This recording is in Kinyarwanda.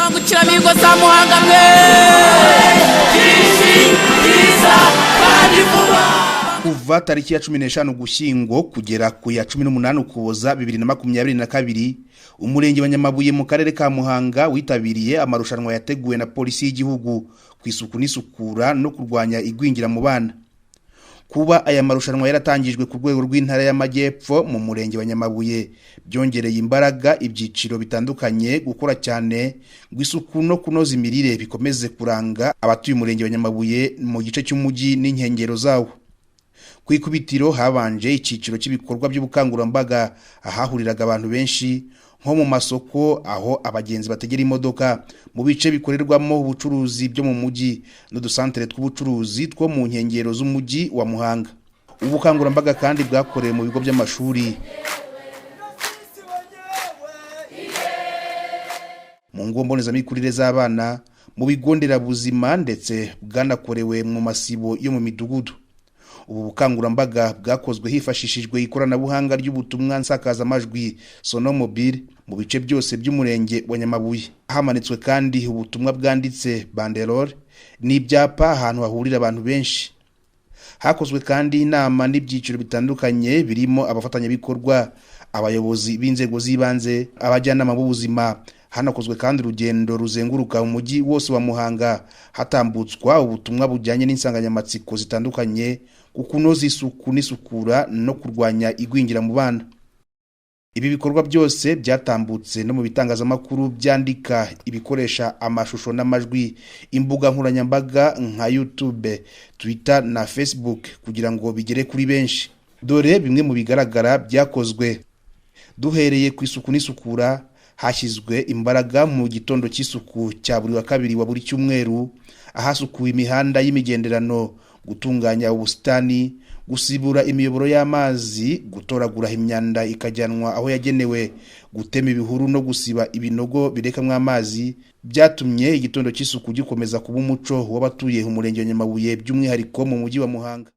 bangukiramihigo za Muhanga mwe kuva tariki ya 15 Gushyingo kugera ku ya 18 Ukuboza 2022 umurenge wa Nyamabuye mu karere ka Muhanga witabiriye amarushanwa yateguwe na polisi y'igihugu ku isuku n'isukura no kurwanya igwingira mu bana. Kuba aya marushanwa yaratangijwe ku rwego rw'intara y'Amajyepfo mu murenge wa Nyamabuye byongereye imbaraga ibyiciro bitandukanye gukora cyane gwisuku no kunoza imirire bikomeze kuranga abatuye umurenge wa Nyamabuye mu gice cy'umujyi n'inkengero zawo. Kwikubitiro habanje iciciro cy'ibikorwa by'ubukangurambaga ahahuriraga abantu benshi nko mu masoko aho abagenzi bategera imodoka mu bice bikorerwamo ubucuruzi byo mu mujyi n'udusantere tw'ubucuruzi two mu nkengero z'umujyi wa Muhanga. Ubukangurambaga kandi bwakorewe mu bigo by'amashuri, mu ngo mbonezamikurire z'abana, mu bigo nderabuzima ndetse bwanakorewe mu masibo yo mu midugudu. Ubu bukangurambaga bwakozwe hifashishijwe ikoranabuhanga ry'ubutumwa nsakazamajwi sonomobile mu bice byose by'umurenge wa Nyamabuye. Hamanitswe kandi ubutumwa bwanditse banderole n'ibyapa ahantu hahurira abantu benshi. Hakozwe kandi inama n'ibyiciro bitandukanye birimo abafatanyabikorwa, abayobozi b'inzego z'ibanze, abajyanama b'ubuzima. Hanakozwe kandi urugendo ruzenguruka umujyi wose wa Muhanga hatambutswa ubutumwa bujyanye n'insanganyamatsiko zitandukanye kukunoza isuku n'isukura no kurwanya igwingira mu bana. Ibi bikorwa byose byatambutse no mu bitangazamakuru byandika ibikoresha amashusho n'amajwi, imbuga nkoranyambaga nka YouTube, Twitter na Facebook kugira ngo bigere kuri benshi. Dore bimwe mu bigaragara byakozwe. Duhereye ku isuku n'isukura, hashyizwe imbaraga mu gitondo cy'isuku cya buri wa kabiri wa buri cyumweru, ahasukuwe imihanda y'imigenderano, gutunganya ubusitani, gusibura imiyoboro y'amazi, gutoragura imyanda ikajyanwa aho yagenewe, gutema ibihuru no gusiba ibinogo birekamwa amazi. Byatumye igitondo cy'isuku gikomeza kuba umuco w'abatuye umurenge wa Nyamabuye by'umwihariko mu mujyi wa Muhanga.